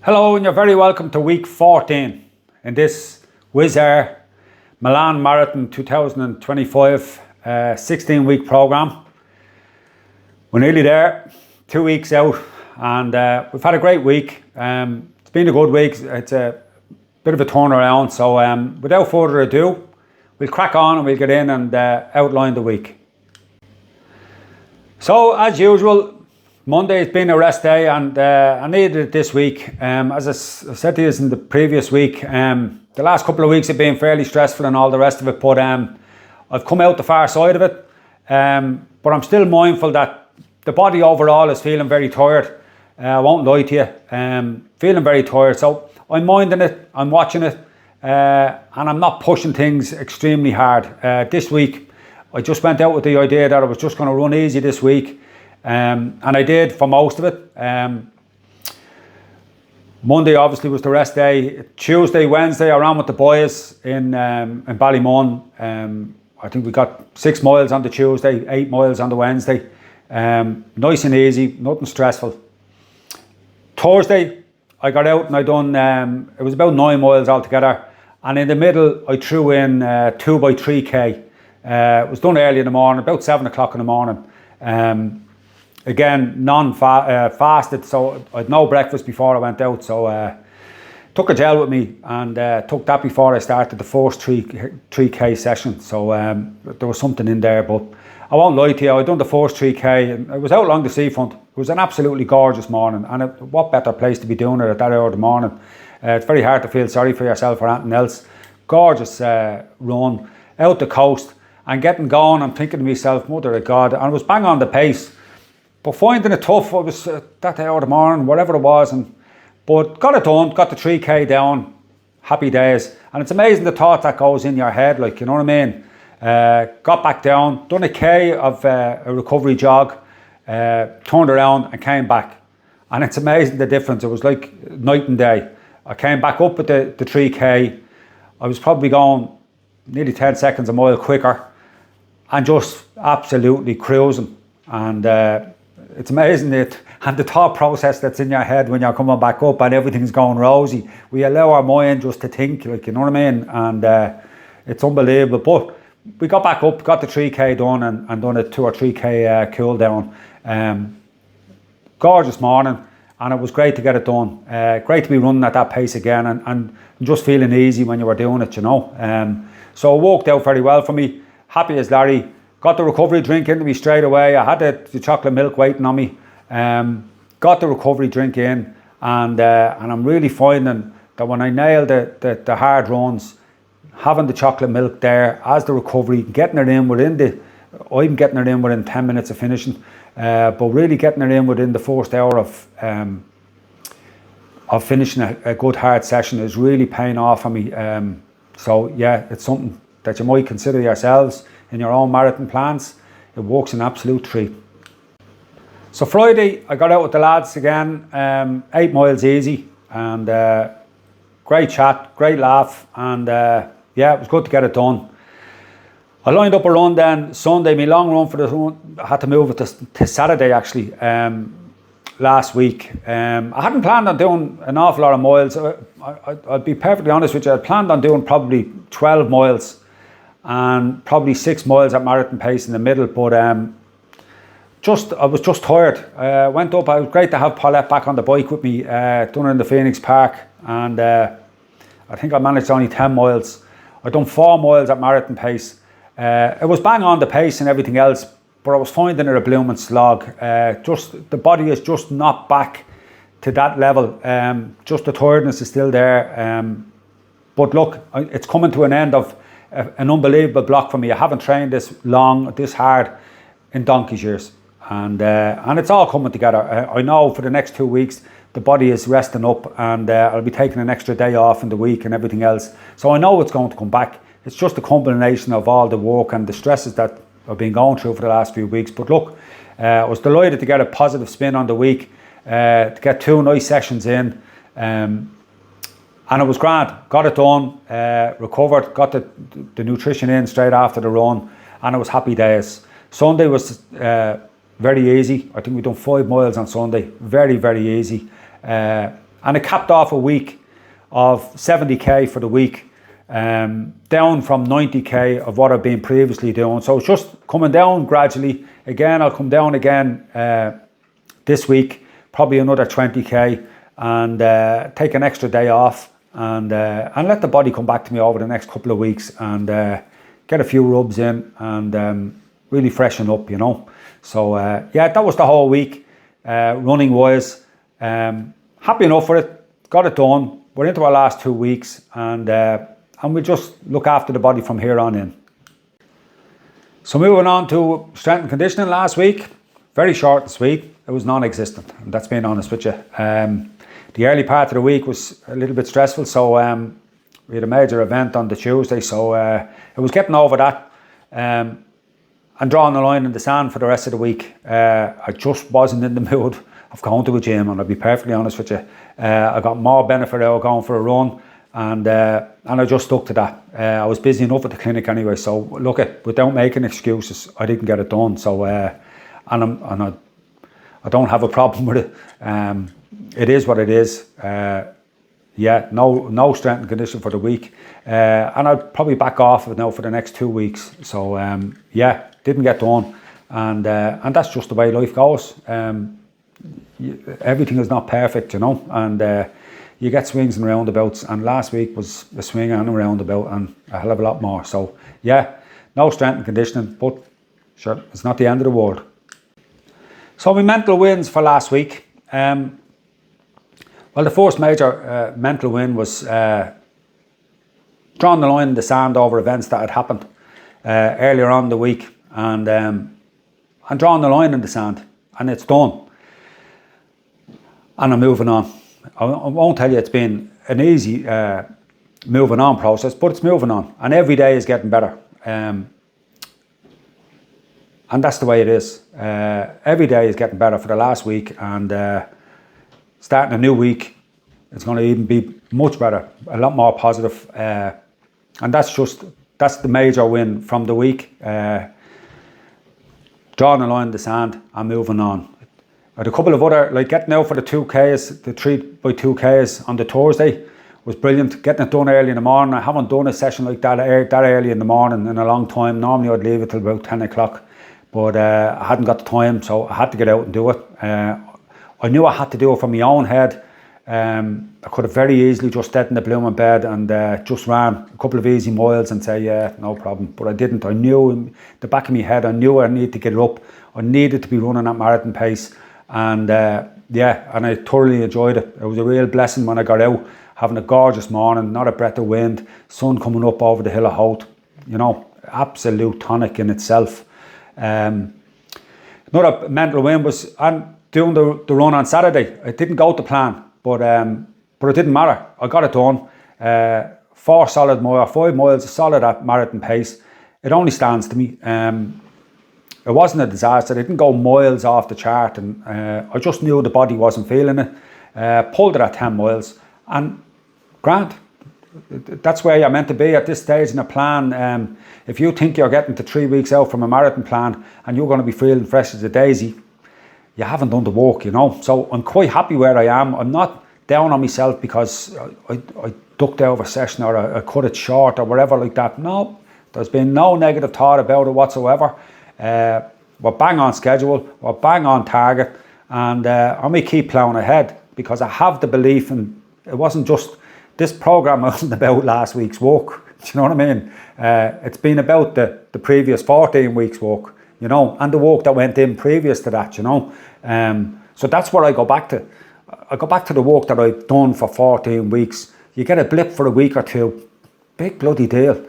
Hello, and you're very welcome to week 14 in this Wizz Air Milan Marathon 2025 16-week program. We're nearly there, 2 weeks out, and we've had a great week. It's been a good week. It's a bit of a turnaround. So without further ado, we'll crack on and we'll get in and outline the week. So as usual, Monday has been a rest day, and I needed it this week. As I said to you in the previous week, the last couple of weeks have been fairly stressful and all the rest of it, but I've come out the far side of it. But I'm still mindful that the body overall is feeling very tired. I won't lie to you, feeling very tired. So I'm minding it, I'm watching it, and I'm not pushing things extremely hard. This week, I just went out with the idea that I was just going to run easy this week. And I did for most of it. Monday obviously was the rest day. Tuesday, Wednesday I ran with the boys in Ballymun. I think we got 6 miles on the Tuesday, 8 miles on the Wednesday. Nice and easy, nothing stressful. Thursday I got out and I done, it was about 9 miles altogether. And in the middle I threw in 2x3k. It was done early in the morning, about 7 o'clock in the morning. Again, fasted, so I had no breakfast before I went out, so took a gel with me and took that before I started the first 3k session. So there was something in there, but I won't lie to you, I done the first 3k and I was out along the seafront. It was an absolutely gorgeous morning, and what better place to be doing it at that hour of the morning. It's very hard to feel sorry for yourself or anything else. Gorgeous run out the coast and getting going. I'm thinking to myself, mother of God, and I was bang on the pace. But finding it tough, I was that hour of the morning, whatever it was, but got it done, got the 3k down, happy days. And it's amazing the thought that goes in your head, like, you know what I mean? Got back down, done a k of a recovery jog, turned around and came back. And it's amazing the difference. It was like night and day. I came back up with the 3k. I was probably going nearly 10 seconds a mile quicker and just absolutely cruising. And it's amazing that, and the thought process that's in your head when you're coming back up and everything's going rosy. We allow our mind just to think, like, you know what I mean? And it's unbelievable. But we got back up, got the 3k done, and done a 2 or 3k cool down. Gorgeous morning, and it was great to get it done. Great to be running at that pace again, and just feeling easy when you were doing it, you know. So it worked out very well for me. Happy as Larry. Got the recovery drink into me straight away. I had the chocolate milk waiting on me. Got the recovery drink in, and I'm really finding that when I nail the hard runs, having the chocolate milk there as the recovery, getting it in I'm getting it in within 10 minutes of finishing, but really getting it in within the first hour of finishing a good hard session is really paying off for me. So yeah, it's something that you might consider yourselves in your own marathon plans. It works an absolute treat. So Friday, I got out with the lads again, 8 miles easy, and great chat, great laugh, and yeah, it was good to get it done. I lined up a run then Sunday, my long run for the run. I had to move it to Saturday actually, last week. I hadn't planned on doing an awful lot of miles. I'll be perfectly honest with you, I planned on doing probably 12 miles. And probably 6 miles at marathon pace in the middle, but I was just tired. Went up. It was great to have Paulette back on the bike with me. Done it in the Phoenix Park, and I think I managed only 10 miles. I done 4 miles at marathon pace. It was bang on the pace and everything else, but I was finding it a blooming slog. Just the body is just not back to that level. Just the tiredness is still there. But look, it's coming to an end of an unbelievable block for me. I haven't trained this long, this hard in donkey's years, and it's all coming together. I know for the next 2 weeks the body is resting up, and I'll be taking an extra day off in the week and everything else. So I know it's going to come back. It's just a combination of all the work and the stresses that I've been going through for the last few weeks. But look, I was delighted to get a positive spin on the week, to get 2 nice sessions in. And it was grand, got it done, recovered, got the nutrition in straight after the run, and it was happy days. Sunday was very easy. I think we done 5 miles on Sunday, very, very easy. And it capped off a week of 70k for the week, down from 90k of what I've been previously doing. So it's just coming down gradually. Again, I'll come down again this week, probably another 20k, and take an extra day off, and let the body come back to me over the next couple of weeks, and get a few rubs in, and really freshen up, you know. So yeah, that was the whole week, running wise. Happy enough for it, got it done. We're into our last 2 weeks, and we just look after the body from here on in. So moving on to strength and conditioning last week, very short and sweet. It was non-existent, and that's being honest with you. The early part of the week was a little bit stressful, so we had a major event on the Tuesday, so it was getting over that, and drawing the line in the sand for the rest of the week. I just wasn't in the mood of going to a gym, and I'll be perfectly honest with you. I got more benefit out of going for a run, and I just stuck to that. I was busy enough at the clinic anyway, so look, without making excuses, I didn't get it done. So and I don't have a problem with it. It is what it is. Yeah, no strength and conditioning for the week, and I'll probably back off it now for the next 2 weeks. So yeah, didn't get done, and that's just the way life goes. Everything is not perfect, you know, and you get swings and roundabouts, and last week was a swing and a roundabout, and a hell of a lot more. So yeah, no strength and conditioning, but sure, it's not the end of the world. So my mental wins for last week. Well, the first major mental win was drawing the line in the sand over events that had happened earlier on in the week, and drawing the line in the sand, and it's done. And I'm moving on. I won't tell you it's been an easy moving on process, but it's moving on, and every day is getting better. And that's the way it is. Every day is getting better for the last week, and starting a new week, it's going to even be much better, a lot more positive. And that's the major win from the week. Drawing a line in the sand and moving on. I had a couple of other, like getting out for the 2Ks, the 3x2Ks on the Thursday was brilliant. Getting it done early in the morning. I haven't done a session like that early in the morning in a long time. Normally I'd leave it till about 10 o'clock, but I hadn't got the time, so I had to get out and do it. I knew I had to do it from my own head. I could have very easily just stayed in the blooming bed and just ran a couple of easy miles and say, yeah, no problem. But I didn't. I knew in the back of my head, I knew I needed to get it up. I needed to be running at marathon pace. And yeah, and I thoroughly enjoyed it. It was a real blessing when I got out, having a gorgeous morning, not a breath of wind, sun coming up over the hill of Hout. You know, absolute tonic in itself. Another mental win was doing the run on Saturday. It didn't go to plan, but it didn't matter. I got it done. 4 solid miles, 5 miles solid at marathon pace. It only stands to me. It wasn't a disaster. It didn't go miles off the chart, and I just knew the body wasn't feeling it. Pulled it at 10 miles, and grand. That's where you're meant to be at this stage in a plan. If you think you're getting to 3 weeks out from a marathon plan and you're going to be feeling fresh as a daisy, you haven't done the work, you know. So I'm quite happy where I am. I'm not down on myself because I ducked out of a session, or I cut it short or whatever like that. No, there's been no negative thought about it whatsoever. We're bang on schedule, we're bang on target, and I may keep plowing ahead because I have the belief, and it wasn't just, this program wasn't about last week's work. Do you know what I mean? It's been about the previous 14 weeks work, you know, and the work that went in previous to that, you know. So that's what I go back to. I go back to the work that I've done for 14 weeks. You get a blip for a week or two, big bloody deal.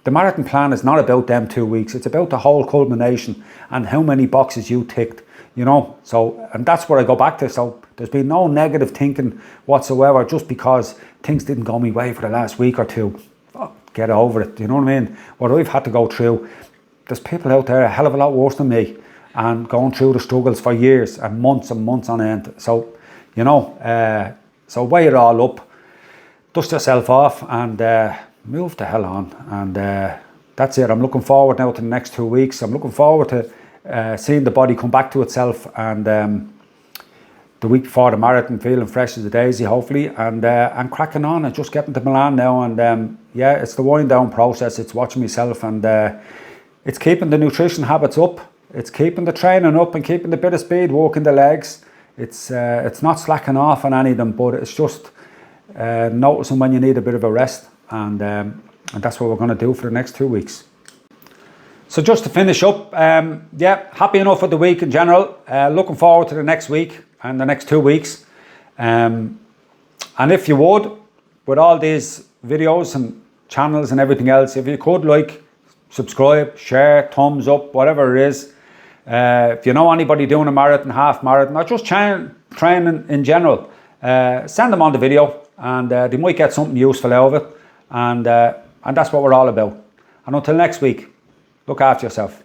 The marathon plan is not about them 2 weeks. It's about the whole culmination and how many boxes you ticked, you know. So, and that's what I go back to. So there's been no negative thinking whatsoever just because things didn't go my way for the last week or two. Oh, get over it, you know what I mean? What I've had to go through, there's people out there a hell of a lot worse than me and going through the struggles for years and months on end. So, you know, so weigh it all up, dust yourself off, and move the hell on. And that's it. I'm looking forward now to the next 2 weeks. I'm looking forward to seeing the body come back to itself, and the week before the marathon, feeling fresh as a daisy, hopefully, and cracking on and just getting to Milan now. And yeah, it's the wind down process. It's watching myself, and it's keeping the nutrition habits up. It's keeping the training up and keeping the bit of speed, working the legs. It's not slacking off on any of them, but it's just noticing when you need a bit of a rest, and that's what we're going to do for the next 2 weeks. So just to finish up, yeah, happy enough with the week in general. Looking forward to the next week and the next 2 weeks. And if you would, with all these videos and channels and everything else, if you could like, subscribe, share, thumbs up, whatever it is. If you know anybody doing a marathon, half marathon, or just training in general, send them on the video, and they might get something useful out of it. And that's what we're all about. And until next week, look after yourself.